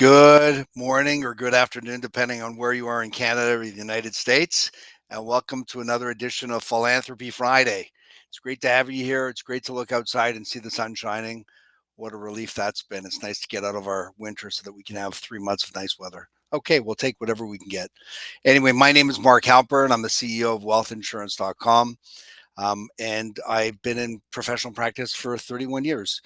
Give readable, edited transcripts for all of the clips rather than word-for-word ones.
Good morning or good afternoon, depending on where you are in Canada or the United States. And welcome to another edition of Philanthropy Friday. It's great to have you here. It's great to look outside and see the sun shining. What a relief that's been. It's nice to get out of our winter so that we can have 3 months of nice weather. Okay, we'll take whatever we can get. Anyway, my name is Mark Halpern. I'm the CEO of WealthInsurance.com. And I've been in professional practice for 31 years.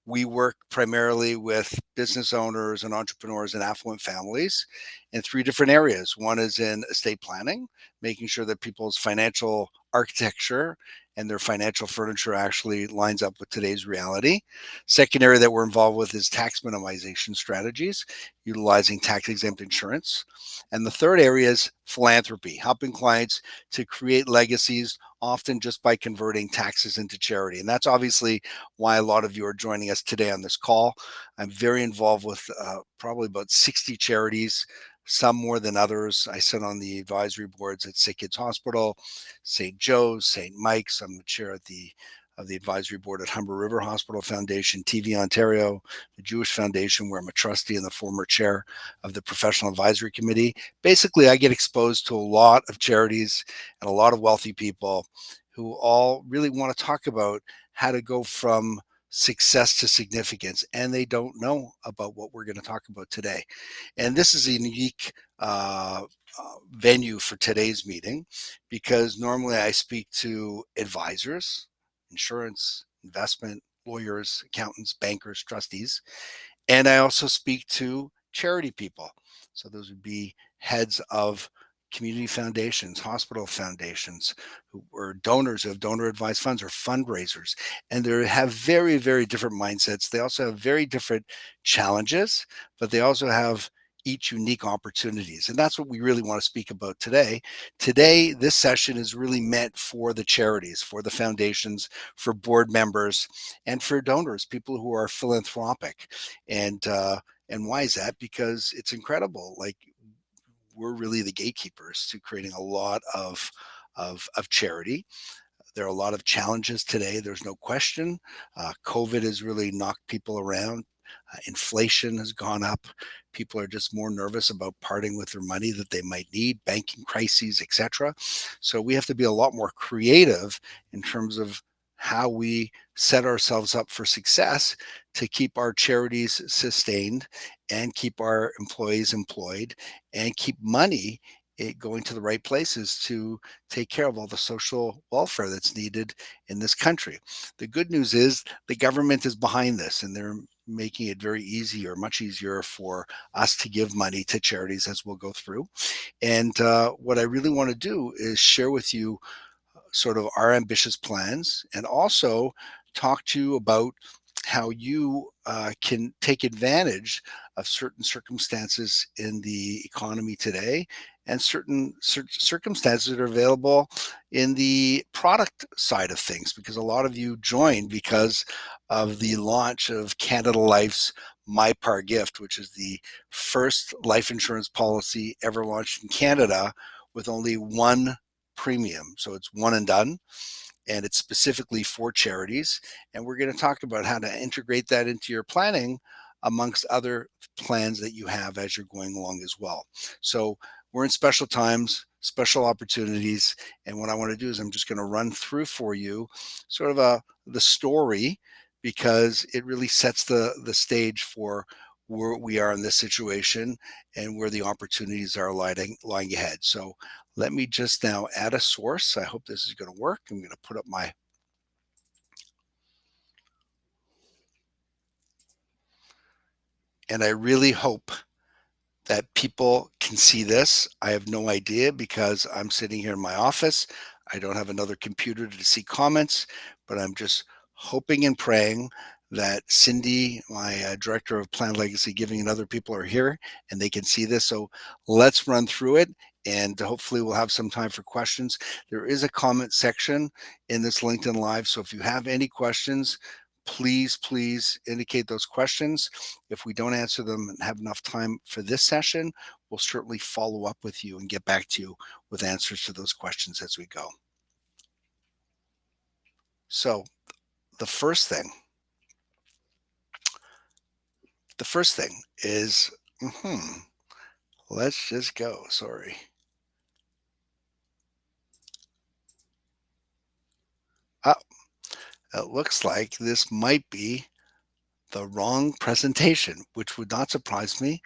We work primarily with business owners and entrepreneurs and affluent families in three different areas. One is in estate planning, making sure that people's financial architecture and their financial furniture actually lines up with today's reality. Second area that we're involved with is tax minimization strategies, utilizing tax exempt insurance. And the third area is philanthropy, helping clients to create legacies, often just by converting taxes into charity. And that's obviously why a lot of you are joining us today on this call. I'm very involved with probably about 60 charities, some more than others. I sit on the advisory boards at Sick Kids Hospital, St. Joe's, St. Mike's. I'm the chair of the advisory board at Humber River Hospital Foundation, TV Ontario, the Jewish Foundation, where I'm a trustee and the former chair of the Professional Advisory Committee. Basically, I get exposed to a lot of charities and a lot of wealthy people who all really want to talk about how to go from success to significance, and they don't know about what we're going to talk about today. And this is a unique venue for today's meeting because normally I speak to advisors, insurance, investment, lawyers, accountants, bankers, trustees, and I also speak to charity people. So those would be heads of community foundations, hospital foundations, who are donors of donor advised funds or fundraisers. And they have very, very different mindsets. They also have very different challenges, but they also have each unique opportunities. And that's what we really want to speak about today. Today, this session is really meant for the charities, for the foundations, for board members, and for donors, people who are philanthropic. And why is that? Because it's incredible. Like, we're really the gatekeepers to creating a lot of charity. There are a lot of challenges today. There's no question. COVID has really knocked people around. Inflation has gone up. People are just more nervous about parting with their money that they might need, banking crises, etc. So we have to be a lot more creative in terms of how we set ourselves up for success to keep our charities sustained and keep our employees employed and keep money going to the right places to take care of all the social welfare that's needed in this country. The good news is the government is behind this, and they're making it very easy or much easier for us to give money to charities as we'll go through. And what I really want to do is share with you sort of our ambitious plans and also talk to you about how you can take advantage of certain circumstances in the economy today and certain circumstances that are available in the product side of things, because a lot of you joined because of the launch of Canada Life's My Par Gift, which is the first life insurance policy ever launched in Canada with only one premium. So it's one and done, and it's specifically for charities. And we're going to talk about how to integrate that into your planning amongst other plans that you have as you're going along as well. So we're in special times, special opportunities. And what I want to do is I'm just going to run through for you sort of the story, because it really sets the stage for where we are in this situation and where the opportunities are lying ahead. So let me just now add a source. I hope this is going to work. I'm going to put up my and I really hope that people can see this. I have no idea because I'm sitting here in my office. I don't have another computer to see comments, but I'm just hoping and praying that Cindy, my director of Planned Legacy Giving, and other people are here and they can see this. So let's run through it, and hopefully we'll have some time for questions. There is a comment section in this LinkedIn Live, so if you have any questions, please indicate those questions. If we don't answer them and have enough time for this session, we'll certainly follow up with you and get back to you with answers to those questions as we go. So the first thing is Hmm. Let's just go. Sorry. Oh, it looks like this might be the wrong presentation, which would not surprise me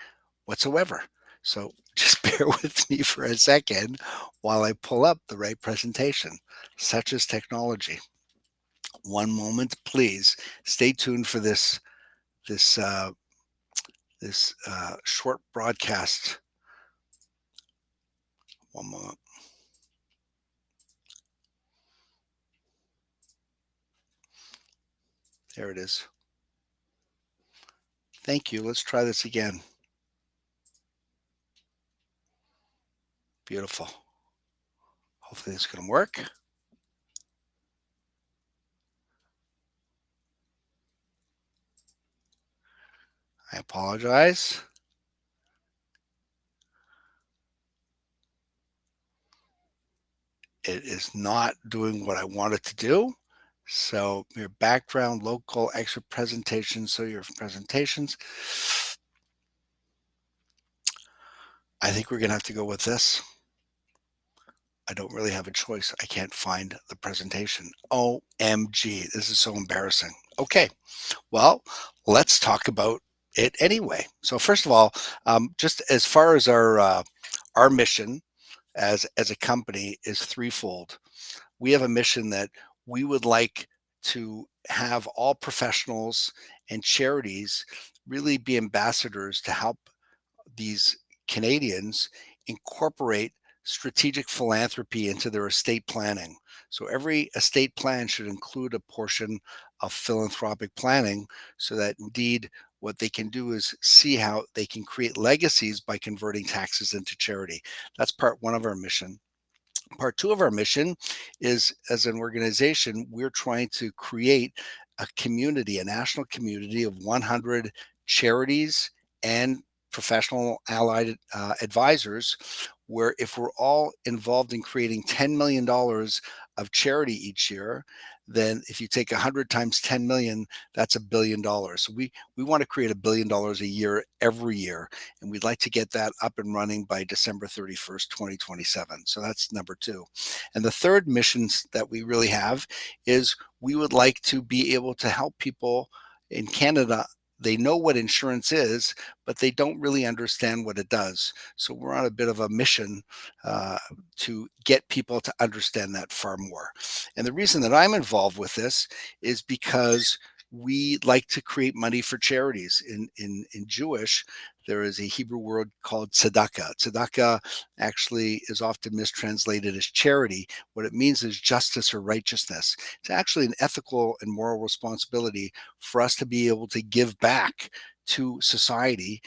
whatsoever. So just bear with me for a second while I pull up the right presentation. Such as technology. One moment, please. Stay tuned for this short broadcast. One moment. There it is. Thank you. Let's try this again. Beautiful. Hopefully it's going to work. I apologize. It is not doing what I want it to do. So your background, local, extra presentations. So your presentations. I think we're going to have to go with this. I don't really have a choice. I can't find the presentation. OMG. This is so embarrassing. Okay. Well, let's talk about it anyway. So first of all, just as far as our mission as a company is threefold. We have a mission that we would like to have all professionals and charities really be ambassadors to help these Canadians incorporate strategic philanthropy into their estate planning. So every estate plan should include a portion of philanthropic planning so that indeed what they can do is see how they can create legacies by converting taxes into charity. That's part one of our mission. Part two of our mission is as an organization, we're trying to create a community, a national community of 100 charities and professional allied advisors, where if we're all involved in creating $10 million of charity each year, then if you take 100 times 10 million, that's $1 billion. So we want to create $1 billion a year every year, and we'd like to get that up and running by December 31st, 2027. So that's number two. And the third missions that we really have is we would like to be able to help people in Canada. They know what insurance is, but they don't really understand what it does. So we're on a bit of a mission uh, to get people to understand that far more. And the reason that I'm involved with this is because we like to create money for charities. In Jewish, there is a Hebrew word called tzedakah. Tzedakah actually is often mistranslated as charity. What it means is justice or righteousness. It's actually an ethical and moral responsibility for us to be able to give back to society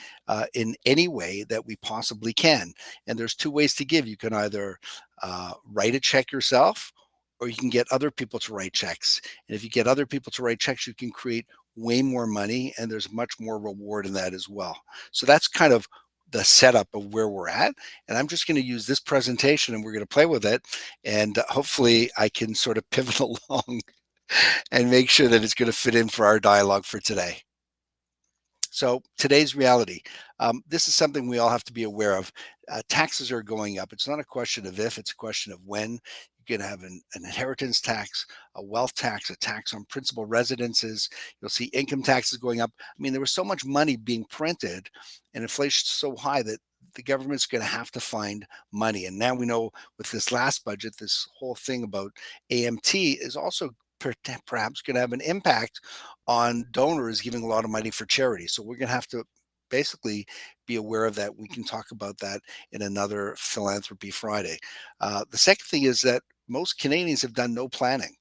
in any way that we possibly can. And there's two ways to give. You can either write a check yourself, or you can get other people to write checks. And if you get other people to write checks, you can create way more money, and there's much more reward in that as well. So that's kind of the setup of where we're at. And I'm just going to use this presentation and we're going to play with it. And hopefully I can sort of pivot along and make sure that it's going to fit in for our dialogue for today. So today's reality. This is something we all have to be aware of. Taxes are going up. It's not a question of if, it's a question of when. You can have an inheritance tax, a wealth tax, a tax on principal residences. You'll see income taxes going up. I mean, there was so much money being printed and inflation's so high that the government's going to have to find money. And now we know with this last budget, this whole thing about AMT is also perhaps going to have an impact on donors giving a lot of money for charity. So we're going to have to basically be aware of that. We can talk about that in another Philanthropy Friday. The second thing is that most Canadians have done no planning.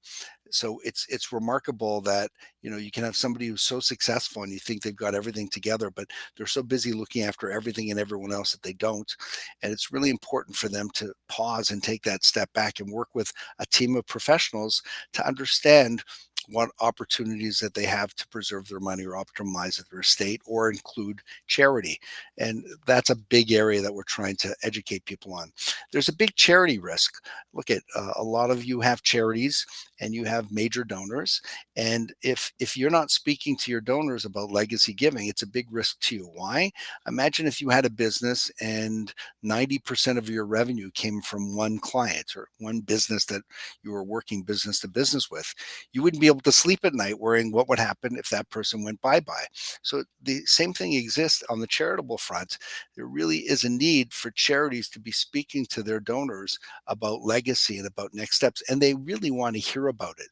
So it's remarkable that you can have somebody who's so successful and you think they've got everything together, but they're so busy looking after everything and everyone else that they don't. And it's really important for them to pause and take that step back and work with a team of professionals to understand what opportunities that they have to preserve their money or optimize their estate or include charity. And that's a big area that we're trying to educate people on. There's a big charity risk. Look at a lot of you have charities and you have major donors. And if you're not speaking to your donors about legacy giving, it's a big risk to you. Why? Imagine if you had a business and 90% of your revenue came from one client or one business that you were working business to business with. You wouldn't be able to sleep at night worrying what would happen if that person went bye-bye. So the same thing exists on the charitable front. There really is a need for charities to be speaking to their donors about legacy and about next steps, and they really want to hear about it.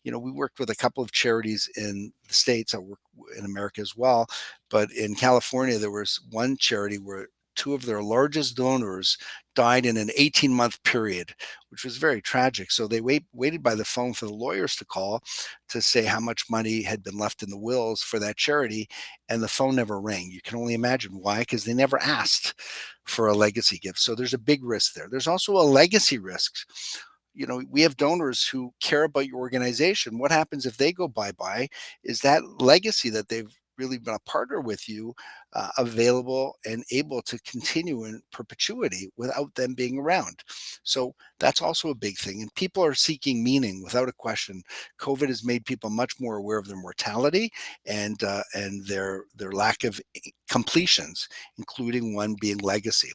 We worked with a couple of charities in the States. I work in America as well, but in California, there was one charity where two of their largest donors died in an 18-month period, which was very tragic. So they waited by the phone for the lawyers to call to say how much money had been left in the wills for that charity, and the phone never rang. You can only imagine why, because they never asked for a legacy gift. So there's a big risk there. There's also a legacy risk. We have donors who care about your organization. What happens if they go bye-bye? Is that legacy that they've really been a partner with you available and able to continue in perpetuity without them being around? So that's also a big thing. And people are seeking meaning without a question. COVID has made people much more aware of their mortality and their lack of completions, including one being legacy.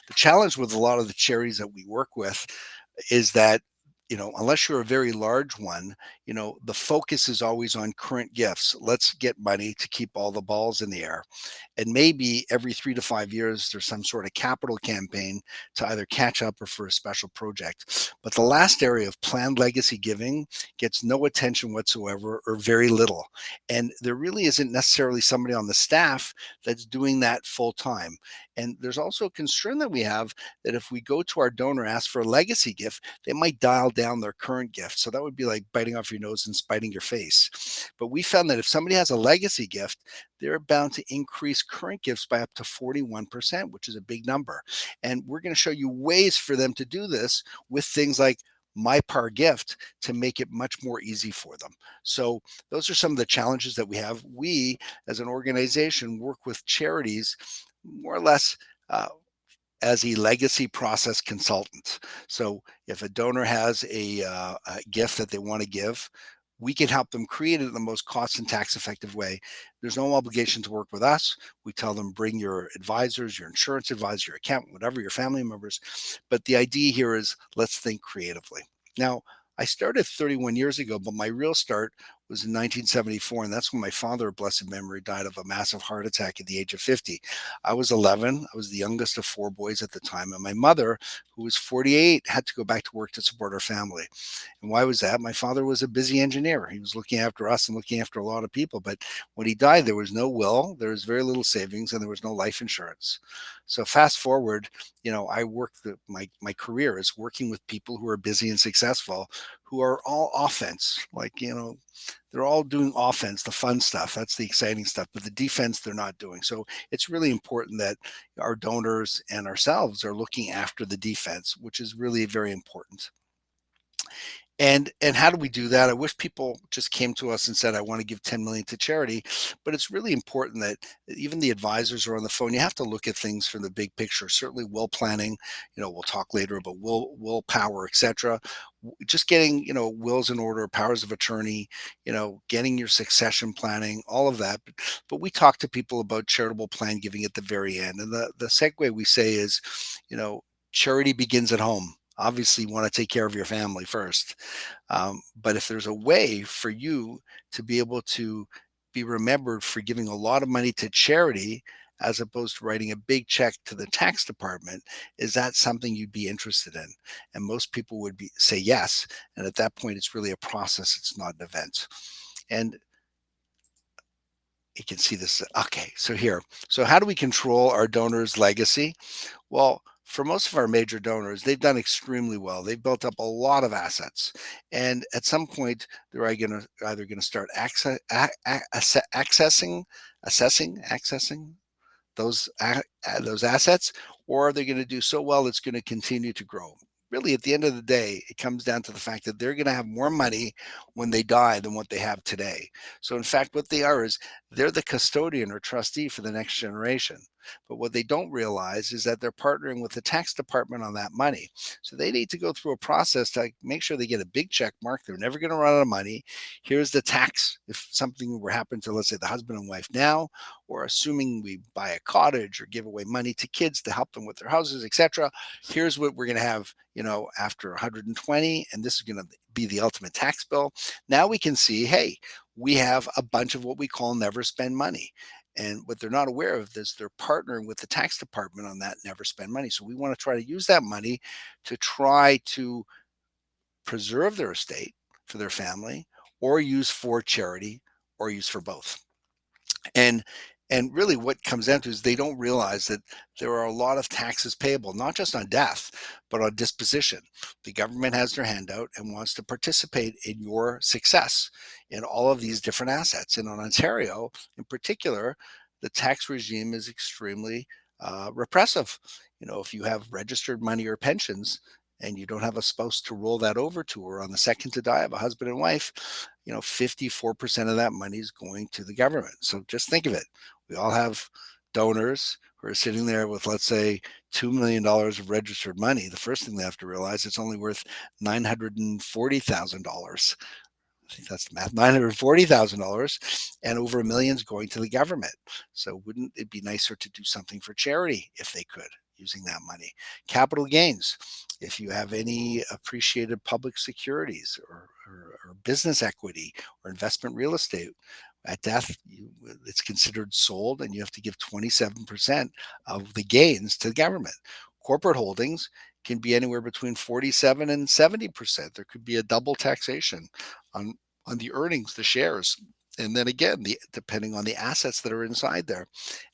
The challenge with a lot of the charities that we work with is that unless you're a very large one, the focus is always on current gifts. Let's get money to keep all the balls in the air. And maybe every 3 to 5 years there's some sort of capital campaign to either catch up or for a special project. But the last area of planned legacy giving gets no attention whatsoever or very little. And there really isn't necessarily somebody on the staff that's doing that full time. And there's also a concern that we have that if we go to our donor, ask for a legacy gift, they might dial down their current gift. So that would be like biting off your nose and spiting your face. But we found that if somebody has a legacy gift, they're bound to increase current gifts by up to 41%, which is a big number. And we're going to show you ways for them to do this with things like my par gift to make it much more easy for them. So those are some of the challenges that we have. We as an organization work with charities more or less as a legacy process consultant. So if a donor has a gift that they want to give, we can help them create it in the most cost and tax effective way. There's no obligation to work with us. We tell them bring your advisors, your insurance advisor, your accountant, whatever, your family members. But the idea here is let's think creatively. Now, I started 31 years ago, but my real start was in 1974. And that's when my father, of blessed memory, died of a massive heart attack at the age of 50. I was 11. I was the youngest of four boys at the time. And my mother, who was 48, had to go back to work to support our family. And why was that? My father was a busy engineer. He was looking after us and looking after a lot of people. But when he died, there was no will, there was very little savings, and there was no life insurance. So fast forward, I worked my career is working with people who are busy and successful, who are all offense. They're all doing offense, the fun stuff. That's the exciting stuff. But the defense, they're not doing. So it's really important that our donors and ourselves are looking after the defense, which is really very important. And how do we do that? I wish people just came to us and said, I want to give 10 million to charity. But it's really important that even the advisors are on the phone. You have to look at things from the big picture. Certainly will planning, we'll talk later about willpower, etc. Just getting, wills in order, powers of attorney, getting your succession planning, all of that. But we talk to people about charitable plan giving at the very end. And the segue we say is, charity begins at home. Obviously, you want to take care of your family first. But if there's a way for you to be able to be remembered for giving a lot of money to charity as opposed to writing a big check to the tax department, is that something you'd be interested in? And most people would say yes. And at that point, it's really a process. It's not an event. And you can see this. Okay, so here. So how do we control our donors' legacy? Well, for most of our major donors, they've done extremely well. They've built up a lot of assets, and at some point, they're either going to start accessing those assets, or are they going to do so well it's going to continue to grow? really, at the end of the day, it comes down to the fact that they're going to have more money when they die than what they have today. So, in fact, what they are is they're the custodian or trustee for the next generation. But what they don't realize is that they're partnering with the tax department on that money. So they need to go through a process to make sure they get a big check mark. They're never going to run out of money. Here's the tax if something were happen to, let's say, the husband and wife now, or assuming we buy a cottage or give away money to kids to help them with their houses, etc. Here's what we're going to have, after 120, and this is going to be the ultimate tax bill. Now we can see, hey, we have a bunch of what we call never spend money. And what they're not aware of is they're partnering with the tax department on that never spend money. So we want to try to use that money to try to preserve their estate for their family, or use for charity, or use for both. And and really what comes down to is they don't realize that there are a lot of taxes payable, not just on death, but on disposition. The government has their hand out and wants to participate in your success in all of these different assets. And on Ontario in particular, the tax regime is extremely repressive. If you have registered money or pensions and you don't have a spouse to roll that over to, or on the second to die of a husband and wife, 54% of that money is going to the government. So just think of it. We all have donors who are sitting there with, let's say, $2 million of registered money. The first thing they have to realize, it's only worth $940,000. I think that's the math, $940,000, and over a million's going to the government. So wouldn't it be nicer to do something for charity if they could, using that money? Capital gains. If you have any appreciated public securities, or business equity, or investment real estate, at death, it's considered sold, and you have to give 27% of the gains to the government. Corporate holdings can be anywhere between 47 and 70%. There could be a double taxation on the earnings, the shares. And then again, depending on the assets that are inside there.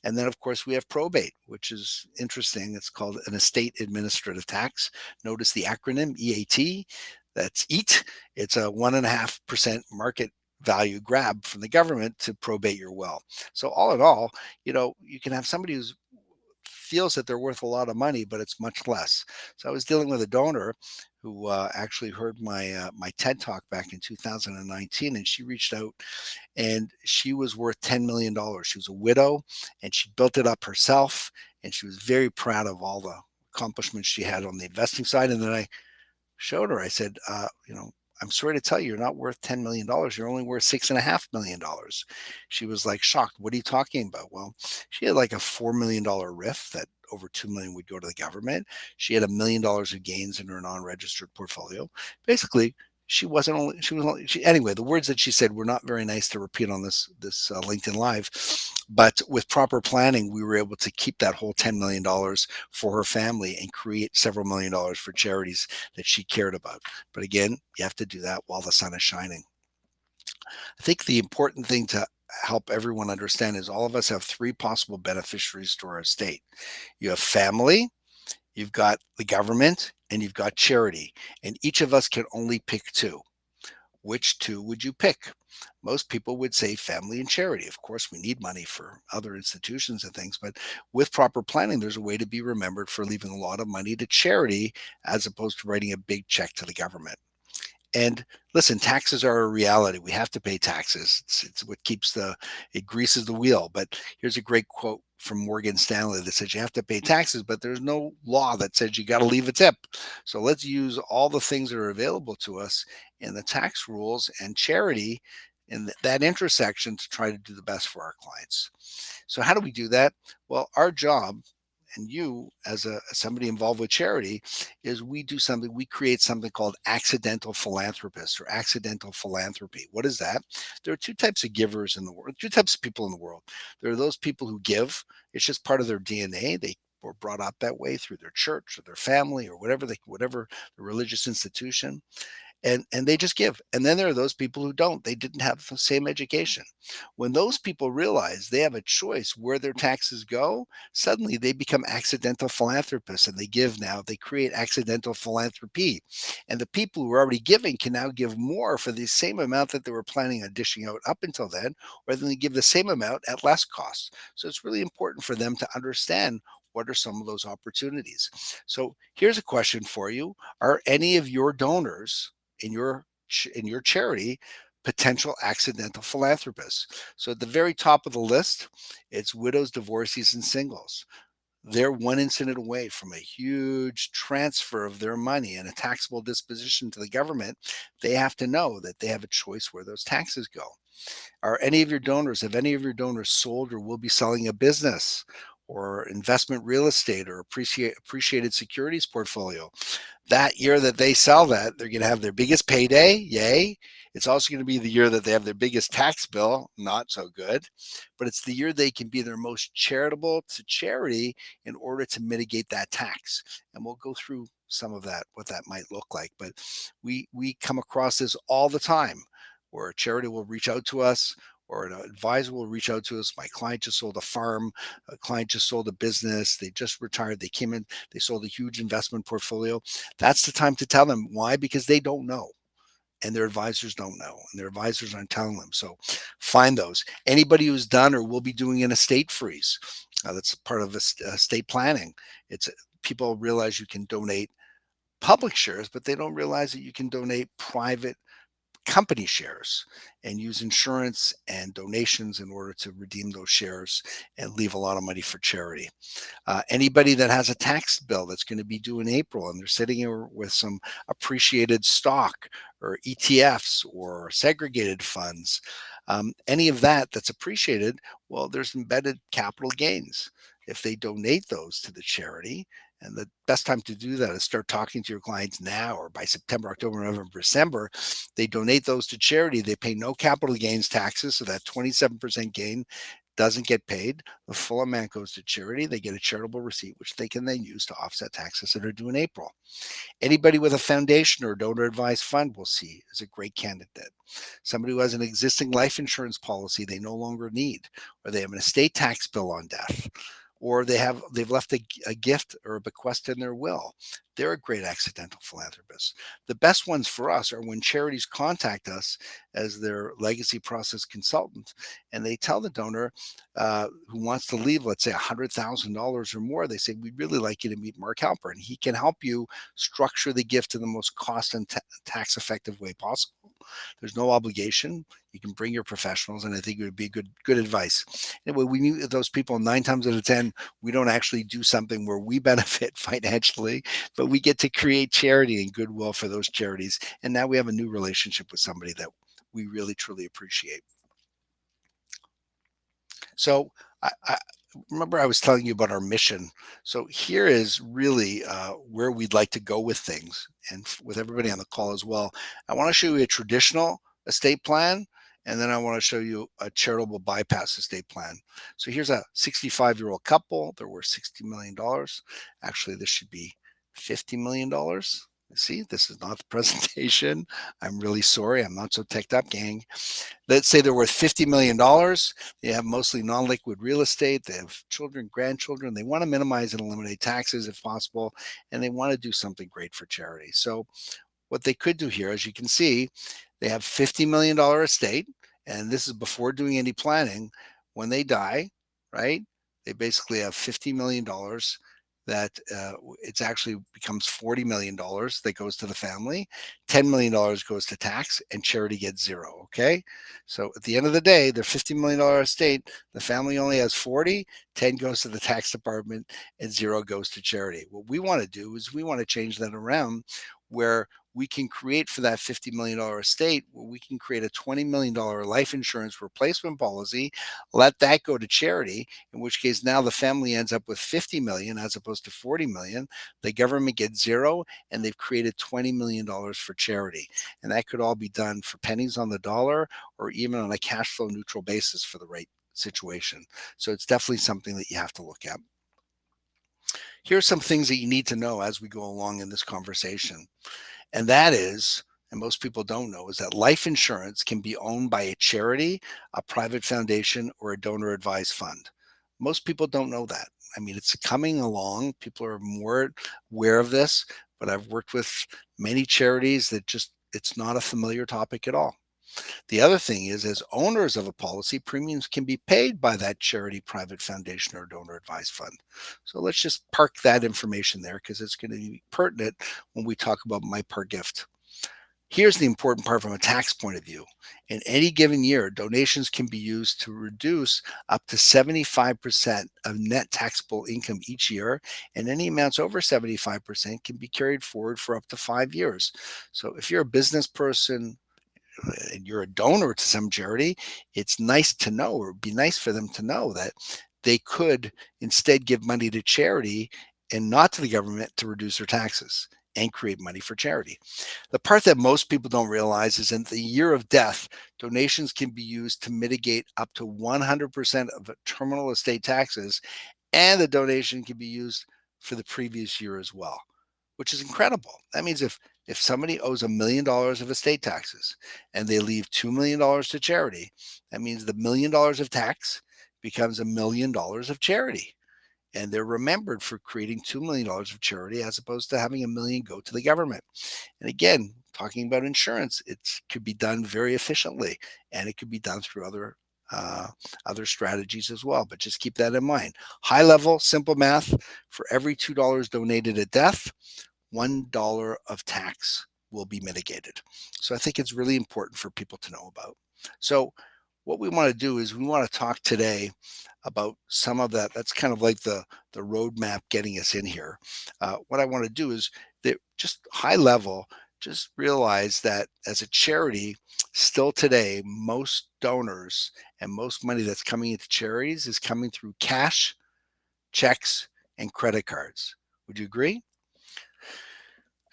And then, of course, we have probate, which is interesting. It's called an estate administrative tax. Notice the acronym EAT. That's EAT. It's a 1.5% market value grab from the government to probate your will. So all in all, you can have somebody who's feels that they're worth a lot of money, but it's much less. So I was dealing with a donor who actually heard my TED talk back in 2019, and she reached out, and she was worth $10 million. She was a widow, and she built it up herself, and she was very proud of all the accomplishments she had on the investing side. And then I showed her, I said, I'm sorry to tell you, you're not worth $10 million. You're only worth $6.5 million. She was like shocked. What are you talking about? Well, she had like a $4 million RIF that over 2 million would go to the government. She had $1 million of gains in her non-registered portfolio. Basically, anyway, the words that she said were not very nice to repeat on this LinkedIn Live, but with proper planning, we were able to keep that whole $10 million for her family and create several $1 million for charities that she cared about. But again, you have to do that while the sun is shining. I think the important thing to help everyone understand is all of us have three possible beneficiaries to our estate. You have family, you've got the government, and you've got charity. And each of us can only pick two. Which two would you pick? Most people would say family and charity. Of course, we need money for other institutions and things, but with proper planning, there's a way to be remembered for leaving a lot of money to charity as opposed to writing a big check to the government. And listen, taxes are a reality. We have to pay taxes. It's what it greases the wheel. But here's a great quote from Morgan Stanley that says you have to pay taxes, but there's no law that says you got to leave a tip. So let's use all the things that are available to us in the tax rules and charity in that intersection to try to do the best for our clients. So how do we do that? Well, our job, and you as somebody involved with charity, is we create something called accidental philanthropists, or accidental philanthropy. What is that? There are two types of givers in the world, two types of people in the world. There are those people who give. It's just part of their DNA. They were brought up that way through their church or their family or whatever the religious institution, and they just give. And then there are those people who don't. They didn't have the same education. When those people realize they have a choice where their taxes go, suddenly they become accidental philanthropists, and they give now. They create accidental philanthropy. And the people who are already giving can now give more for the same amount that they were planning on dishing out up until then, rather than give the same amount at less cost. So it's really important for them to understand what are some of those opportunities? So here's a question for you. Are any of your donors in your charity potential accidental philanthropists? So at the very top of the list, it's widows, divorcees, and singles. They're one incident away from a huge transfer of their money and a taxable disposition to the government. They have to know that they have a choice where those taxes go. Have any of your donors sold or will be selling a business or investment real estate or appreciated securities portfolio? That year that they sell that, they're going to have their biggest payday. Yay. It's also going to be the year that they have their biggest tax bill. Not so good. But it's the year they can be their most charitable to charity in order to mitigate that tax. And we'll go through some of that, what that might look like. But we come across this all the time where a charity will reach out to us or an advisor will reach out to us. My client just sold a farm, a client just sold a business, they just retired, they came in, they sold a huge investment portfolio. That's the time to tell them. Why? Because they don't know. And their advisors don't know, and their advisors aren't telling them. So find those. Anybody who's done or will be doing an estate freeze, that's part of estate planning. It's people realize you can donate public shares, but they don't realize that you can donate private company shares and use insurance and donations in order to redeem those shares and leave a lot of money for charity. Anybody that has a tax bill that's going to be due in April and they're sitting here with some appreciated stock or ETFs or segregated funds, any of that that's appreciated, well, there's embedded capital gains. If they donate those to the charity, and the best time to do that is start talking to your clients now or by September, October, November, December. They donate those to charity. They pay no capital gains taxes. So that 27% gain doesn't get paid. The full amount goes to charity. They get a charitable receipt, which they can then use to offset taxes that are due in April. Anybody with a foundation or donor advised fund we'll see is a great candidate. Somebody who has an existing life insurance policy they no longer need, or they have an estate tax bill on death, or they've left a gift or a bequest in their will. They're a great accidental philanthropist. The best ones for us are when charities contact us as their legacy process consultant, and they tell the donor who wants to leave, let's say $100,000 or more. They say, we'd really like you to meet Mark Halper, and he can help you structure the gift in the most cost and tax effective way possible. There's no obligation. You can bring your professionals, and I think it would be good advice. Anyway, we meet those people 9 times out of 10. We don't actually do something where we benefit financially, but we get to create charity and goodwill for those charities. And now we have a new relationship with somebody that we really truly appreciate. So I remember I was telling you about our mission. So here is really where we'd like to go with things, and with everybody on the call as well. I want to show you a traditional estate plan, and then I want to show you a charitable bypass estate plan. So here's a 65-year-old couple. They're worth $60 million. Actually, this should be $50 million. See, this is not the presentation. I'm really sorry. I'm not so teched up, gang. Let's say they're worth $50 million. They have mostly non-liquid real estate. They have children, grandchildren. They want to minimize and eliminate taxes if possible, and they want to do something great for charity. So what they could do here, as you can see, they have $50 million estate, and this is before doing any planning. When they die, right, they basically have $50 million that it's actually becomes $40 million that goes to the family. $10 million goes to tax, and charity gets zero. Okay. So at the end of the day, their $50 million estate, the family only has 40, 10 goes to the tax department, and zero goes to charity. What we want to do is we want to change that around, where we can create for that $50 million estate, where we can create a $20 million life insurance replacement policy, let that go to charity, in which case now the family ends up with 50 million as opposed to 40 million. The government gets zero, and they've created $20 million for charity. And that could all be done for pennies on the dollar, or even on a cash flow neutral basis for the right situation. So it's definitely something that you have to look at. Here are some things that you need to know as we go along in this conversation. And that is, and most people don't know, is that life insurance can be owned by a charity, a private foundation, or a donor advised fund. Most people don't know that. I mean, it's coming along. People are more aware of this, but I've worked with many charities that just, it's not a familiar topic at all. The other thing is, as owners of a policy, premiums can be paid by that charity, private foundation, or donor advised fund. So let's just park that information there because it's going to be pertinent when we talk about my per gift. Here's the important part from a tax point of view. In any given year, donations can be used to reduce up to 75% of net taxable income each year, and any amounts over 75% can be carried forward for up to 5 years. So if you're a business person, and you're a donor to some charity, it's nice to know, or it'd be nice for them to know, that they could instead give money to charity and not to the government to reduce their taxes and create money for charity. The part that most people don't realize is in the year of death, donations can be used to mitigate up to 100% of terminal estate taxes, and the donation can be used for the previous year as well, which is incredible. That means if somebody owes $1 million of estate taxes and they leave $2 million to charity, that means the $1 million of tax becomes $1 million of charity. And they're remembered for creating $2 million of charity as opposed to having $1 million go to the government. And again, talking about insurance, it could be done very efficiently, and it could be done through other strategies as well. But just keep that in mind. High level, simple math: for every $2 donated at death, $1 of tax will be mitigated. So I think it's really important for people to know about. So what we want to do is we want to talk today about some of that. That's kind of like the roadmap getting us in here. What I want to do is that, just high level, just realize that as a charity, still today, most donors and most money that's coming into charities is coming through cash, checks, and credit cards. Would you agree?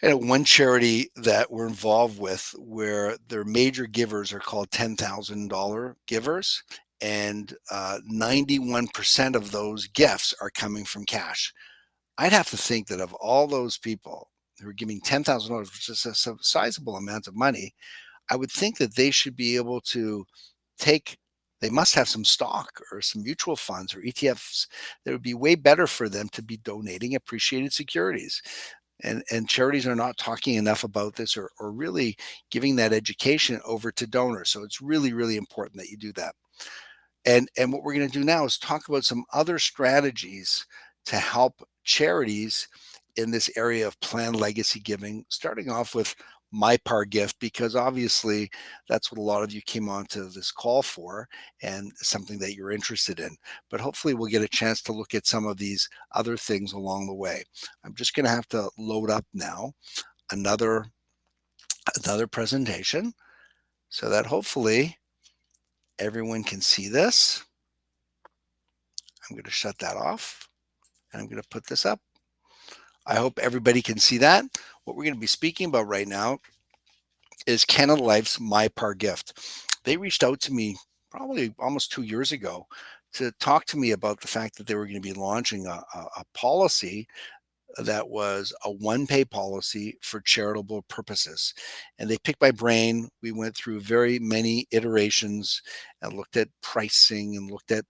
One charity that we're involved with, where their major givers are called $10,000 givers, and 91% of those gifts are coming from cash. I'd have to think that of all those people who are giving $10,000, which is a sizable amount of money, I would think that they should be able to take, they must have some stock or some mutual funds or ETFs that would be way better for them to be donating appreciated securities. And charities are not talking enough about this, or really giving that education over to donors. So it's really, really important that you do that. And what we're going to do now is talk about some other strategies to help charities in this area of planned legacy giving, starting off with my par gift, because obviously that's what a lot of you came onto this call for, and something that you're interested in. But hopefully we'll get a chance to look at some of these other things along the way. I'm just going to have to load up now another presentation so that hopefully everyone can see this. I'm going to shut that off, and I'm going to put this up. I hope everybody can see that. What we're going to be speaking about right now is Canada Life's My Par Gift. They reached out to me probably almost 2 years ago to talk to me about the fact that they were going to be launching a policy that was a one-pay policy for charitable purposes. And they picked my brain. We went through very many iterations and looked at pricing and looked at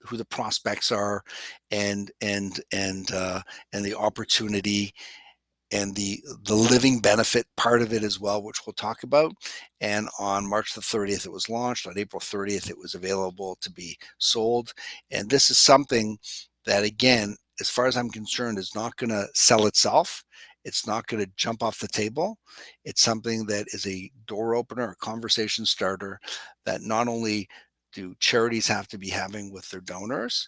who the prospects are, and the opportunity, and the living benefit part of it as well, which we'll talk about. And on March the 30th, it was launched. On April 30th, it was available to be sold. And this is something that, again, as far as I'm concerned, is not going to sell itself. It's not going to jump off the table. It's something that is a door opener, a conversation starter, that not only do charities have to be having with their donors,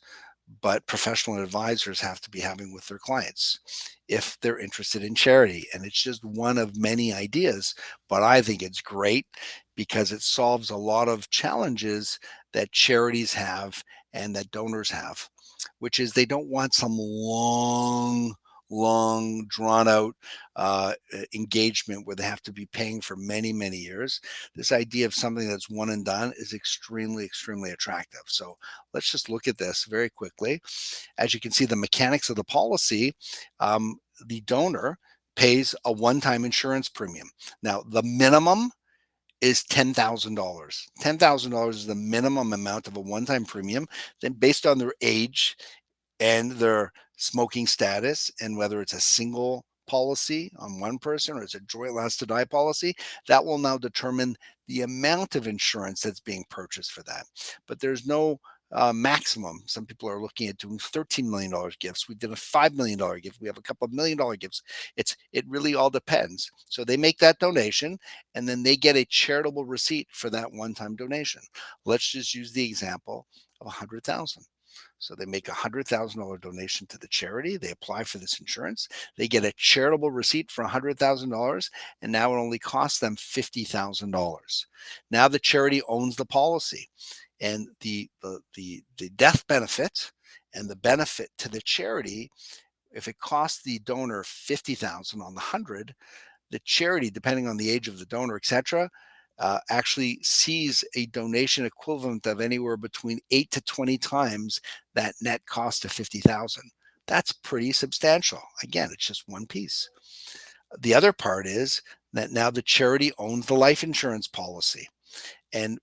but professional advisors have to be having with their clients if they're interested in charity. And it's just one of many ideas, but I think it's great because it solves a lot of challenges that charities have and that donors have, which is they don't want some long drawn out engagement where they have to be paying for many, many years. This idea of something that's one and done is extremely attractive. So let's just look at this very quickly. As you can see, the mechanics of the policy, the donor pays a one-time insurance premium. Now, the minimum is $10,000. $10,000 is the minimum amount of a one-time premium. Then, based on their age and their smoking status, and whether it's a single policy on one person or it's a joint last to die policy, that will now determine the amount of insurance that's being purchased for that. But there's no maximum. Some people are looking at doing $13 million gifts. We did a $5 million gift. We have a couple of $1 million gifts. It really all depends. So they make that donation and then they get a charitable receipt for that one-time donation. Let's just use the example of 100,000. So they make a $100,000 donation to the charity. They apply for this insurance. They get a charitable receipt for $100,000, and now it only costs them $50,000. Now the charity owns the policy, and the death benefit and the benefit to the charity. If it costs the donor $50,000 on the 100, the charity, depending on the age of the donor, etc., actually sees a donation equivalent of anywhere between 8 to 20 times that net cost of 50,000. That's pretty substantial. Again, it's just one piece. The other part is that now the charity owns the life insurance policy. And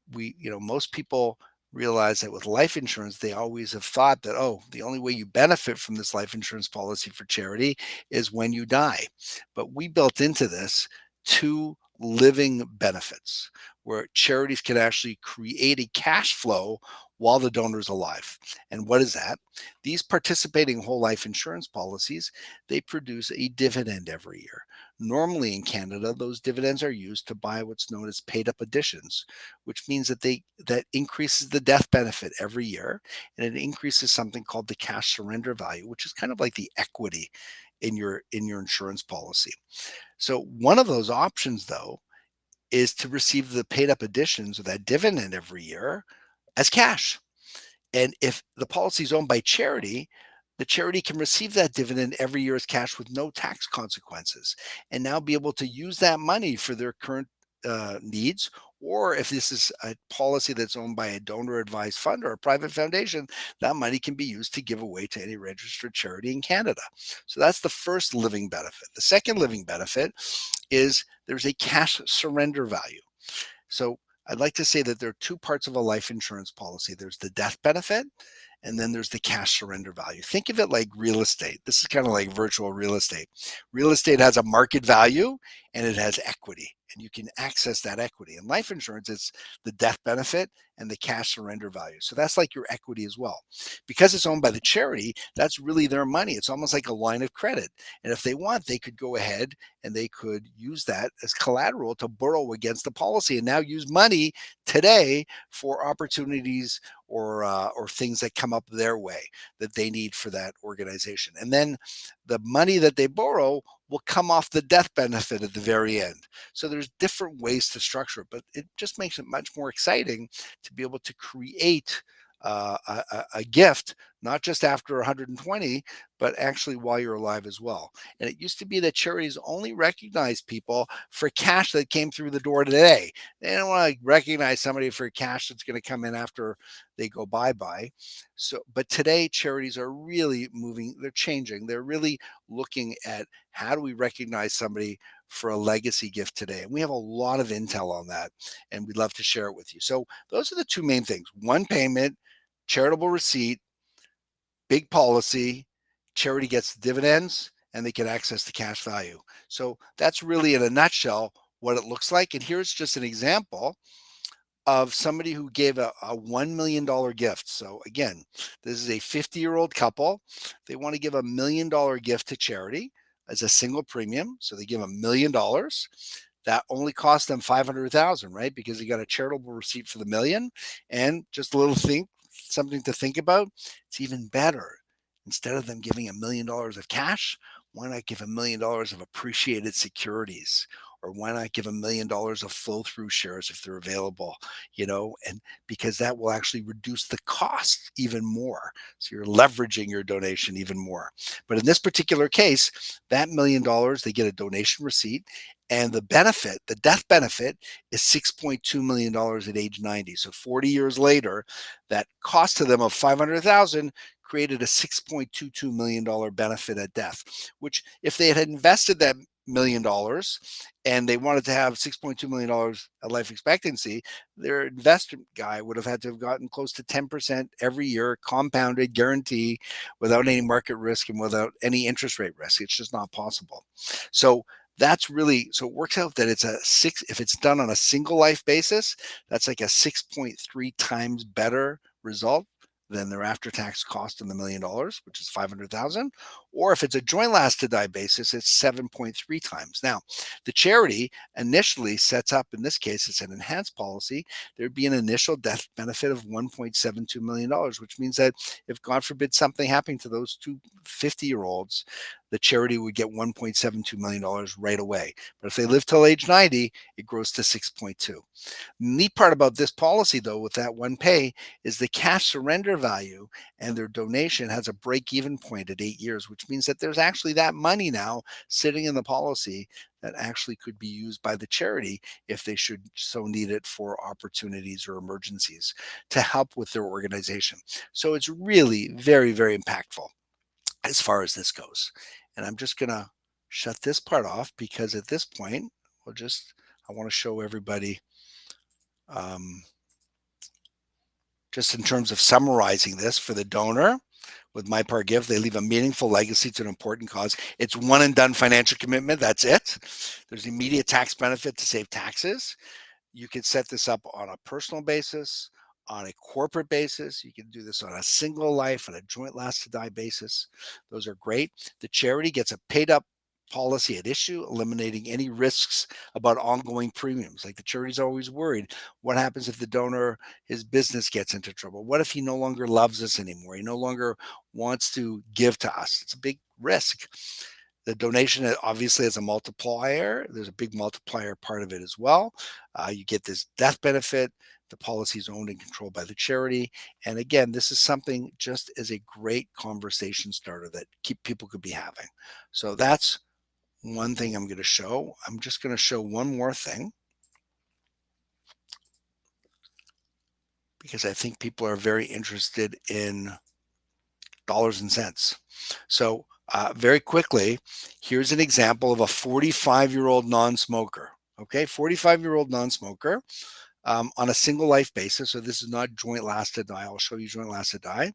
most people realize that with life insurance, they always have thought that, oh, the only way you benefit from this life insurance policy for charity is when you die. But we built into this 2 living benefits where charities can actually create a cash flow while the donor is alive. And what is that? These participating whole life insurance policies, they produce a dividend every year. Normally in Canada, those dividends are used to buy what's known as paid up additions, which means that increases the death benefit every year, and it increases something called the cash surrender value, which is kind of like the equity in your insurance policy. So one of those options, though, is to receive the paid up additions or that dividend every year as cash. And if the policy is owned by charity, the charity can receive that dividend every year as cash with no tax consequences and now be able to use that money for their current needs. Or if this is a policy that's owned by a donor advised fund or a private foundation, that money can be used to give away to any registered charity in Canada. So that's the first living benefit. The second living benefit is there's a cash surrender value. So I'd like to say that there are 2 parts of a life insurance policy. There's the death benefit, and then there's the cash surrender value. Think of it like real estate. This is kind of like virtual real estate. Real estate has a market value and it has equity, and you can access that equity. In life insurance, it's the death benefit and the cash surrender value. So that's like your equity as well. Because it's owned by the charity, that's really their money. It's almost like a line of credit. And if they want, they could go ahead and they could use that as collateral to borrow against the policy and now use money today for opportunities or things that come up their way that they need for that organization. And then the money that they borrow will come off the death benefit at the very end. So there's different ways to structure it, but it just makes it much more exciting to be able to create a gift, not just after 120, but actually while you're alive as well. And it used to be that charities only recognize people for cash that came through the door today. They don't want to recognize somebody for cash that's going to come in after they go bye-bye. So, but today charities are really moving, they're changing. They're really looking at how do we recognize somebody for a legacy gift today. And we have a lot of intel on that, and we'd love to share it with you. So those are the 2 main things: one payment, charitable receipt, big policy, charity gets dividends, and they can access the cash value. So that's really in a nutshell what it looks like. And here's just an example of somebody who gave a $1 million gift. So again, this is a 50-year-old couple. They want to give a $1 million gift to charity as a single premium. So they give $1 million. That only cost them 500,000, right? Because you got a charitable receipt for the million. And just a little something to think about. It's even better. Instead of them giving $1 million of cash, why not give $1 million of appreciated securities? Or why not give $1 million of flow through shares if they're available, and because that will actually reduce the cost even more. So you're leveraging your donation even more. But in this particular case, that $1 million, they get a donation receipt, and the benefit, the death benefit, is $6.2 million at age 90. So 40 years later, that cost to them of 500,000 created a $6.22 million benefit at death, which if they had invested that $1 million and they wanted to have $6.2 million at life expectancy, their investment guy would have had to have gotten close to 10% every year, compounded, guarantee, without any market risk and without any interest rate risk. It's just not possible. So that's really, so it works out that it's a six, if it's done on a single life basis, that's like a 6.3 times better result than their after-tax cost in the $1 million, which is 500,000. Or if it's a joint last to die basis, it's 7.3 times. Now, the charity initially sets up, in this case, it's an enhanced policy. There'd be an initial death benefit of $1.72 million, which means that if, God forbid, something happened to those two 50-year-olds, the charity would get $1.72 million right away. But if they live till age 90, it grows to 6.2. Neat part about this policy, though, with that one pay, is the cash surrender value and their donation has a break-even point at 8 years, which means that there's actually that money now sitting in the policy that actually could be used by the charity if they should so need it for opportunities or emergencies to help with their organization. So it's really very, very impactful as far as this goes. And I'm just going to shut this part off because at this point, I want to show everybody um, just in terms of summarizing this for the donor. With My Part Gift, they leave a meaningful legacy to an important cause. It's one and done financial commitment. That's it. There's immediate tax benefit to save taxes. You can set this up on a personal basis, on a corporate basis. You can do this on a single life, on a joint last to die basis. Those are great. The charity gets a paid up policy at issue, eliminating any risks about ongoing premiums. Like the charity's always worried, what happens if the donor, his business gets into trouble? What if he no longer loves us anymore? He no longer wants to give to us? It's a big risk. The donation obviously has a multiplier. There's a big multiplier part of it as well. You get this death benefit. The policy is owned and controlled by the charity. And again, this is something just as a great conversation starter that people could be having. So that's one thing I'm going to show. I'm just going to show one more thing because I think people are very interested in dollars and cents. So very quickly, here's an example of a 45-year-old non-smoker. Okay, 45-year-old non-smoker on a single life basis. So this is not joint last to die. I'll show you joint last to die.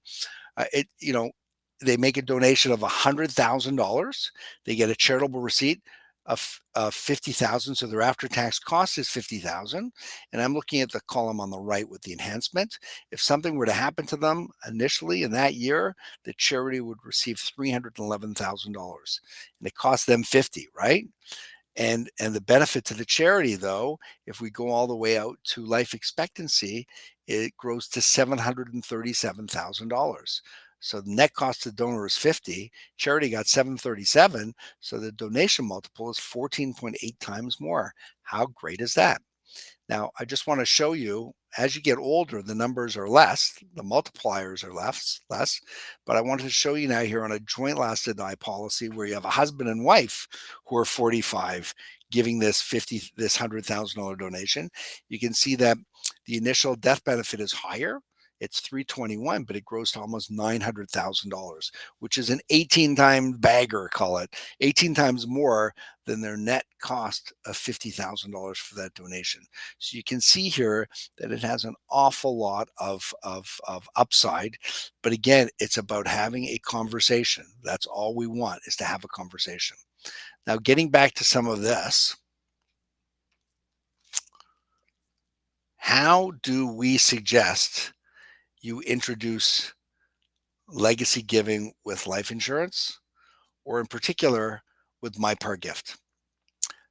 They make a donation of $100,000. They get a charitable receipt of 50,000. So their after-tax cost is 50,000. And I'm looking at the column on the right with the enhancement. If something were to happen to them initially in that year, the charity would receive $311,000, and it cost them 50, right? And the benefit to the charity, though, if we go all the way out to life expectancy, it grows to $737,000. So the net cost to the donor is 50. Charity got 737. So the donation multiple is 14.8 times more. How great is that? Now, I just want to show you, as you get older, the numbers are less, the multipliers are less, but I wanted to show you now here on a joint last to die policy where you have a husband and wife who are 45 giving this $100,000 donation. You can see that the initial death benefit is higher. It's 321, but it grows to almost $900,000, which is an 18 times bagger, call it 18 times more than their net cost of $50,000 for that donation. So you can see here that it has an awful lot of upside. But again, it's about having a conversation. That's all we want, is to have a conversation. Now, getting back to some of this, how do we suggest you introduce legacy giving with life insurance, or in particular with My Part Gift?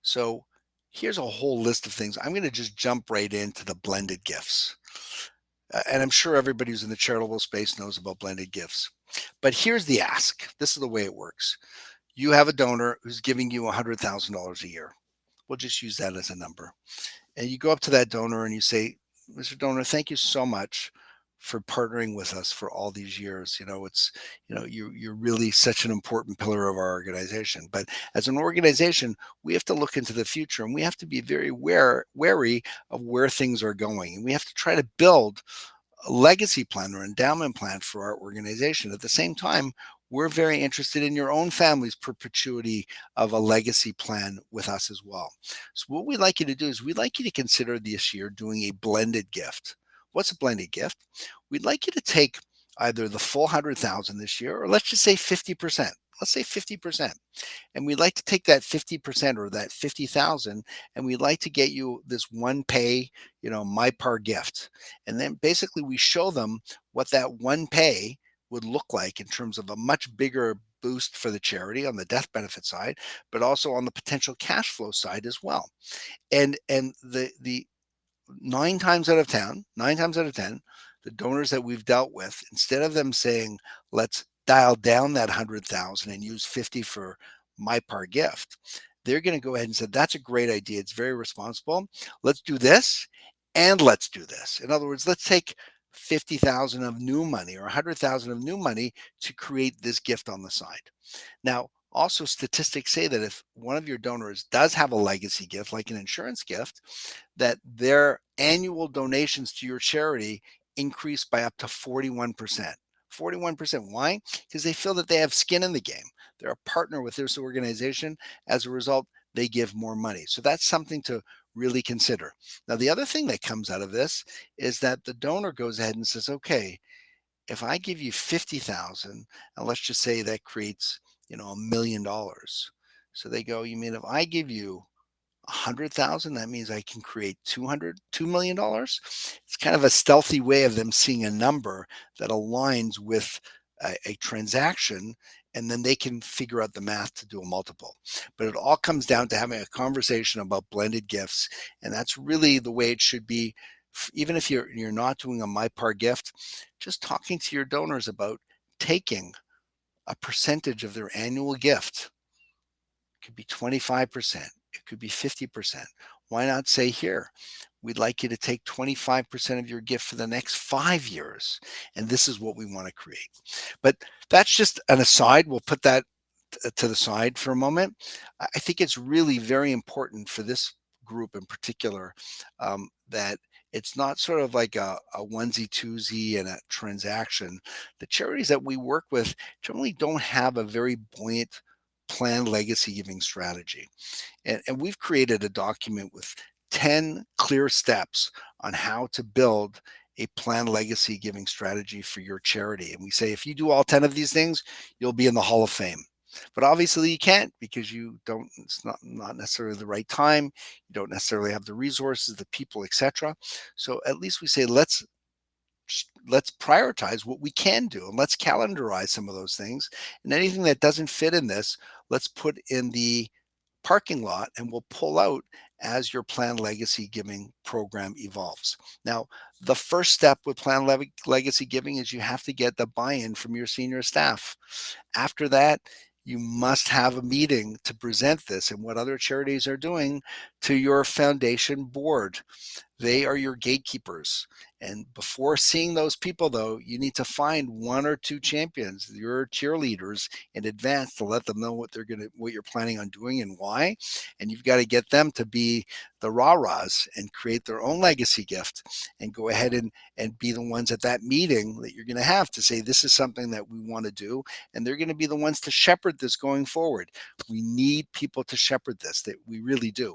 So here's a whole list of things. I'm going to just jump right into the blended gifts. And I'm sure everybody who's in the charitable space knows about blended gifts. But here's the ask. This is the way it works. You have a donor who's giving you $100,000 a year. We'll just use that as a number. And you go up to that donor and you say, Mr. Donor, thank you so much for partnering with us for all these years. You're really such an important pillar of our organization. But as an organization, we have to look into the future, and we have to be very wary of where things are going. And we have to try to build a legacy plan or endowment plan for our organization. At the same time, we're very interested in your own family's perpetuity of a legacy plan with us as well. So what we'd like you to do is we'd like you to consider this year doing a blended gift. What's a blended gift? We'd like you to take either the full 100,000 this year, or let's just say 50%. Let's say 50%. And we'd like to take that 50% or that 50,000, and we'd like to get you this one pay, MyPar gift. And then basically we show them what that one pay would look like in terms of a much bigger boost for the charity on the death benefit side, but also on the potential cash flow side as well. And the 9 times out of 10, the donors that we've dealt with, instead of them saying, let's dial down that 100,000 and use 50 for my par gift, they're going to go ahead and say, that's a great idea. It's very responsible. Let's do this and let's do this. In other words, let's take 50,000 of new money or 100,000 of new money to create this gift on the side. Now, also statistics say that if one of your donors does have a legacy gift, like an insurance gift, that their annual donations to your charity increase by up to 41%. 41%. Why? Because they feel that they have skin in the game. They're a partner with this organization. As a result, they give more money. So that's something to really consider. Now, the other thing that comes out of this is that the donor goes ahead and says, okay, if I give you 50,000, and let's just say that creates, $1 million. So they go, you mean if I give you 100,000, that means I can create $2 million. It's kind of a stealthy way of them seeing a number that aligns with a transaction, and then they can figure out the math to do a multiple. But it all comes down to having a conversation about blended gifts, and that's really the way it should be. Even if you're not doing a MyPar gift, just talking to your donors about taking a percentage of their annual gift. It could be 25%. It could be 50%. Why not say, here, we'd like you to take 25% of your gift for the next 5 years. And this is what we want to create. But that's just an aside. We'll put that to the side for a moment. I think it's really very important for this group in particular, that it's not sort of like a onesie twosie and a transaction. The charities that we work with generally don't have a very buoyant planned legacy giving strategy. And we've created a document with 10 clear steps on how to build a planned legacy giving strategy for your charity. And we say, if you do all 10 of these things, you'll be in the Hall of Fame. But obviously you can't, because it's not necessarily the right time. You don't necessarily have the resources, the people, etc. So at least we say, let's prioritize what we can do, and let's calendarize some of those things. And anything that doesn't fit in this, let's put in the parking lot, and we'll pull out as your planned legacy giving program evolves. Now, the first step with planned legacy giving is you have to get the buy-in from your senior staff. After that, you must have a meeting to present this and what other charities are doing to your foundation board. They are your gatekeepers. And before seeing those people, though, you need to find one or two champions, your cheerleaders, in advance to let them know what you're planning on doing and why. And you've got to get them to be the rah-rahs and create their own legacy gift, and go ahead and be the ones at that meeting that you're going to have to say, this is something that we want to do. And they're going to be the ones to shepherd this going forward. We need people to shepherd this, that we really do.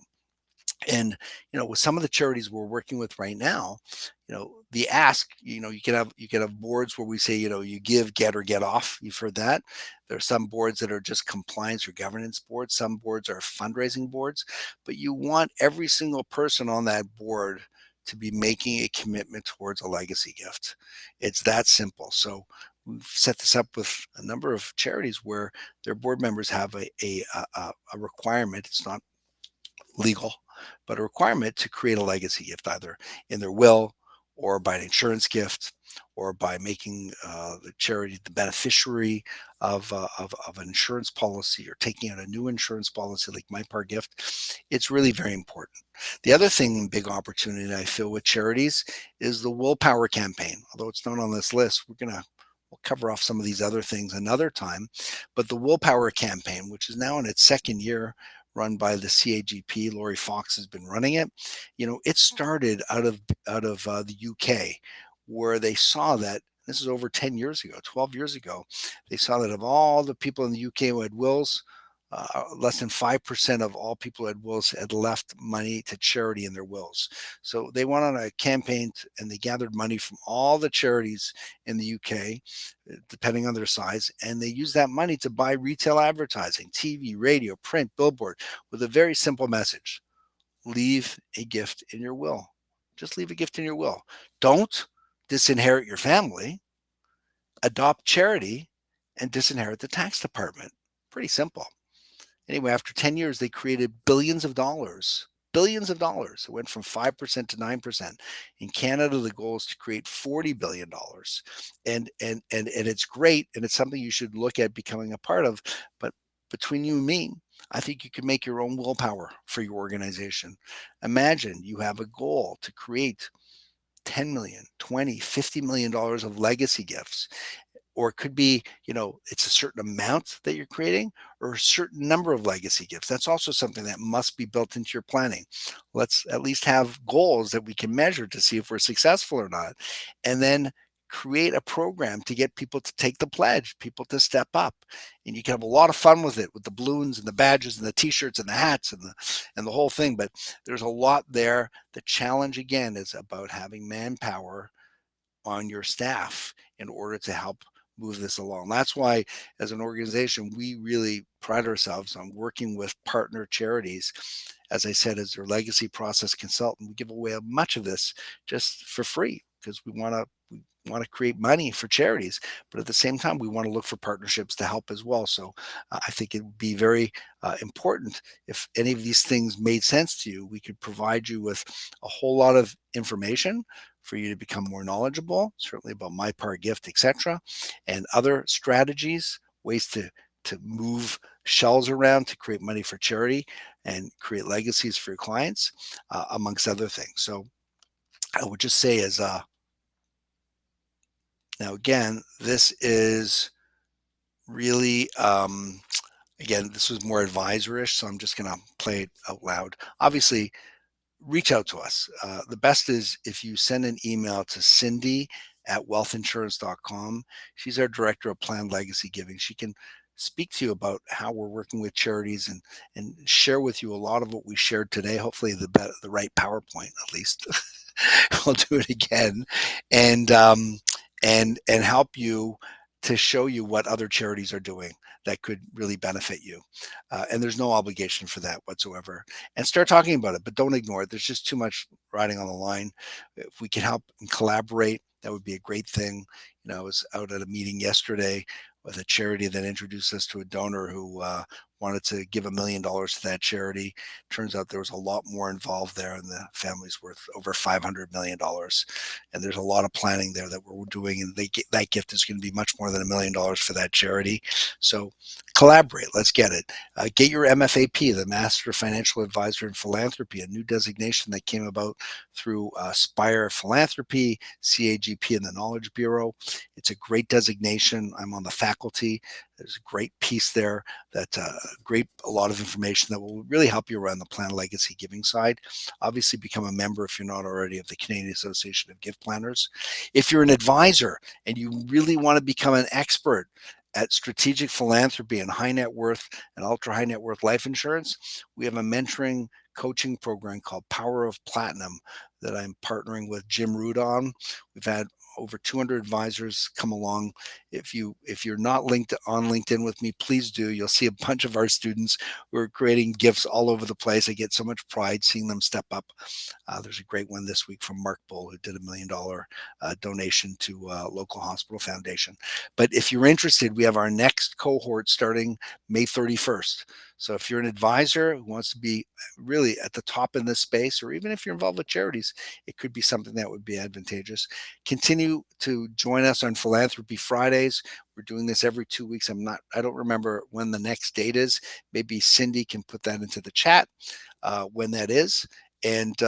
And with some of the charities we're working with right now, the ask, you can have boards where we say, you give, get, or get off. You've heard that. There are some boards that are just compliance or governance boards. Some boards are fundraising boards. But you want every single person on that board to be making a commitment towards a legacy gift. It's that simple. So we've set this up with a number of charities where their board members have a requirement. It's not legal, but a requirement to create a legacy gift, either in their will, or by an insurance gift, or by making the charity the beneficiary of an insurance policy, or taking out a new insurance policy like MyPar gift. It's really very important. The other thing, big opportunity I feel with charities, is the willpower campaign. Although it's not on this list, we'll cover off some of these other things another time. But the willpower campaign, which is now in its second year, run by the CAGP. Lori Fox has been running it. It started out of the UK, where they saw that This is over 10 years ago, 12 years ago. They saw that of all the people in the UK who had wills, less than 5% of all people who had wills had left money to charity in their wills. So they went on a campaign and they gathered money from all the charities in the UK, depending on their size, and they used that money to buy retail advertising, TV, radio, print, billboard, with a very simple message: leave a gift in your will. Just leave a gift in your will. Don't disinherit your family, adopt charity, and disinherit the tax department. Pretty simple. Anyway, after 10 years, they created billions of dollars. Billions of dollars. It went from 5% to 9%. In Canada, the goal is to create $40 billion. And it's great, and it's something you should look at becoming a part of. But between you and me, I think you can make your own willpower for your organization. Imagine you have a goal to create 10 million, 20, $50 million of legacy gifts. Or it could be, it's a certain amount that you're creating or a certain number of legacy gifts. That's also something that must be built into your planning. Let's at least have goals that we can measure to see if we're successful or not. And then create a program to get people to take the pledge, people to step up. And you can have a lot of fun with it, with the balloons and the badges and the t-shirts and the hats and the whole thing. But there's a lot there. The challenge again is about having manpower on your staff in order to help move this along. That's why, as an organization, we really pride ourselves on working with partner charities. As I said, as their legacy process consultant, we give away much of this just for free because we want to create money for charities, but at the same time, we want to look for partnerships to help as well. So I think it would be very important if any of these things made sense to you. We could provide you with a whole lot of information for you to become more knowledgeable, certainly about my part gift, etc., and other strategies, ways to move shells around to create money for charity and create legacies for your clients, amongst other things. So I would just say as now, again, this is really, again, this was more advisorish, so I'm just going to play it out loud. Obviously, reach out to us. The best is if you send an email to Cindy at WealthInsurance.com. She's our director of planned legacy giving. She can speak to you about how we're working with charities and share with you a lot of what we shared today. Hopefully, the right PowerPoint at least. I'll do it again, and and help you to show you what other charities are doing that could really benefit you. And there's no obligation for that whatsoever. And start talking about it, but don't ignore it. There's just too much riding on the line. If we can help and collaborate, that would be a great thing. I was out at a meeting yesterday with a charity that introduced us to a donor who wanted to give $1 million to that charity. Turns out there was a lot more involved there, and the family's worth over $500 million. And there's a lot of planning there that we're doing, and that gift is going to be much more than $1 million for that charity. So collaborate. Let's get it. Get your MFAP, the Master Financial Advisor in Philanthropy, a new designation that came about through Spire Philanthropy, CAGP, and the Knowledge Bureau. It's a great designation. I'm on the faculty. There's a great piece there that a lot of information that will really help you around the planned legacy giving side. Obviously, become a member if you're not already of the Canadian Association of Gift Planners. If you're an advisor and you really want to become an expert at strategic philanthropy and high net worth and ultra high net worth life insurance, we have a mentoring coaching program called Power of Platinum that I'm partnering with Jim Root on. We've had over 200 advisors come along. If you're not linked on LinkedIn with me, please do. You'll see a bunch of our students who are creating gifts all over the place. I get so much pride seeing them step up. There's a great one this week from Mark Bull, who did $1 million donation to local hospital foundation. But if you're interested, we have our next cohort starting May 31st. So if you're an advisor who wants to be really at the top in this space, or even if you're involved with charities, it could be something that would be advantageous. Continue to join us on Philanthropy Fridays. We're doing this every 2 weeks. I don't remember when the next date is. Maybe Cindy can put that into the chat when that is. And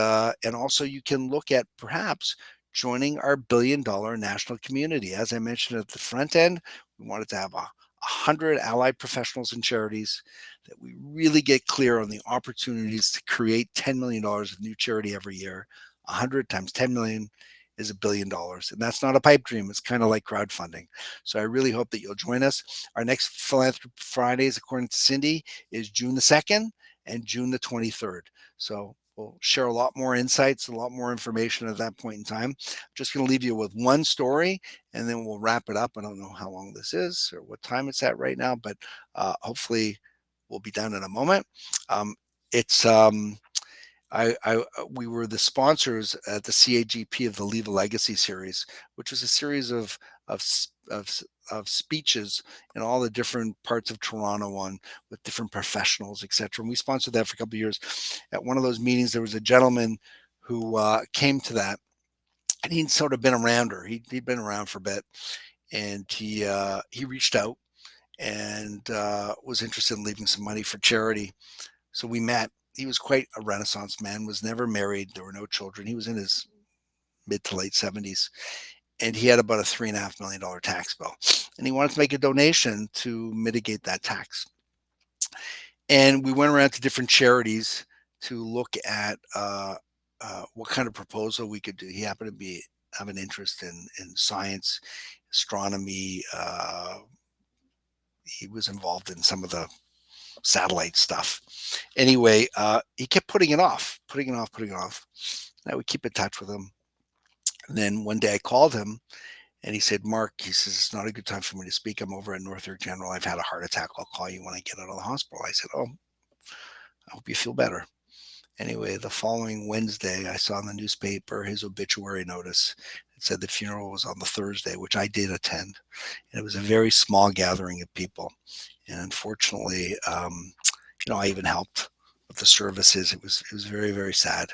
also you can look at perhaps joining our $1 billion national community. As I mentioned at the front end, we wanted to have 100 allied professionals and charities, that we really get clear on the opportunities to create $10 million of new charity every year. 100 times 10 million is $1 billion. And that's not a pipe dream. It's kind of like crowdfunding. So I really hope that you'll join us. Our next Philanthropy Fridays, according to Cindy, is June the 2nd and June the 23rd. So we'll share a lot more insights, a lot more information at that point in time. I'm just going to leave you with one story and then we'll wrap it up. I don't know how long this is or what time it's at right now, but hopefully we'll be done in a moment. It's we were the sponsors at the CAGP of the Leave a Legacy series, which was a series of of, of speeches in all the different parts of Toronto on with different professionals, etc. And we sponsored that for a couple of years. At one of those meetings, there was a gentleman who came to that, and he'd sort of been around her. He'd been around for a bit, and he reached out and was interested in leaving some money for charity. So we met. He was quite a Renaissance man, was never married. There were no children. He was in his mid to late 70s. And he had about a $3.5 million tax bill. And he wanted to make a donation to mitigate that tax. And we went around to different charities to look at what kind of proposal we could do. He happened to have an interest in science, astronomy. He was involved in some of the satellite stuff. Anyway, he kept putting it off. And I would keep in touch with him. And then one day I called him and he said, Mark, he says, it's not a good time for me to speak. I'm over at North York General. I've had a heart attack. I'll call you when I get out of the hospital. I said, oh, I hope you feel better. Anyway, the following Wednesday, I saw in the newspaper his obituary notice. It said the funeral was on the Thursday, which I did attend. And it was a very small gathering of people. And unfortunately, I even helped with the services. It was very, very sad.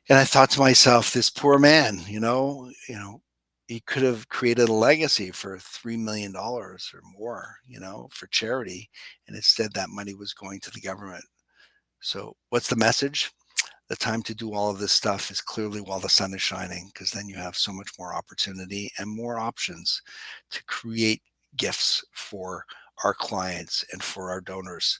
And I thought to myself, this poor man, he could have created a legacy for $3 million or more, for charity. And instead that money was going to the government. So what's the message? The time to do all of this stuff is clearly while the sun is shining, because then you have so much more opportunity and more options to create gifts for our clients and for our donors.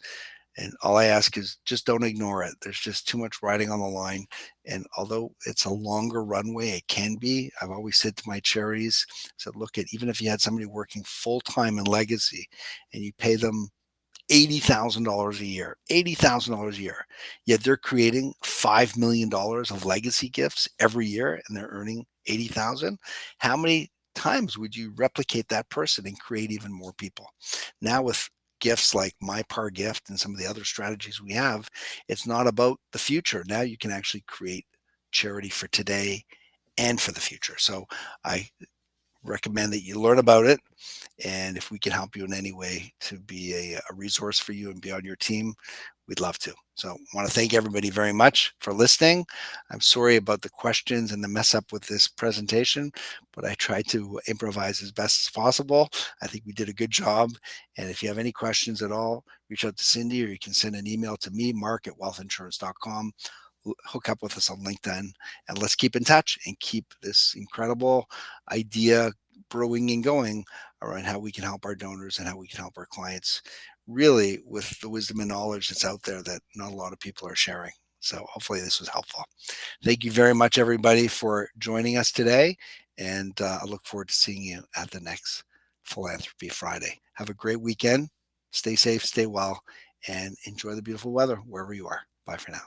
And all I ask is just don't ignore it. There's just too much riding on the line. And although it's a longer runway, it can be. I've always said to my charities, I said, look at, even if you had somebody working full time in legacy and you pay them $80,000 a year, $80,000 a year, yet they're creating $5 million of legacy gifts every year and they're earning 80,000. How many times would you replicate that person and create even more people? Now with gifts like My Par Gift and some of the other strategies we have, it's not about the future. Now you can actually create charity for today and for the future. So I recommend that you learn about it. And if we can help you in any way to be a resource for you and be on your team, we'd love to. So I want to thank everybody very much for listening. I'm sorry about the questions and the mess up with this presentation, but I tried to improvise as best as possible. I think we did a good job. And if you have any questions at all, reach out to Cindy, or you can send an email to me, Mark at WealthInsurance.com. Hook up with us on LinkedIn, and let's keep in touch and keep this incredible idea brewing and going around how we can help our donors and how we can help our clients, really with the wisdom and knowledge that's out there that not a lot of people are sharing. So hopefully this was helpful. Thank you very much, everybody, for joining us today. And I look forward to seeing you at the next Philanthropy Friday. Have a great weekend. Stay safe, stay well, and enjoy the beautiful weather wherever you are. Bye for now.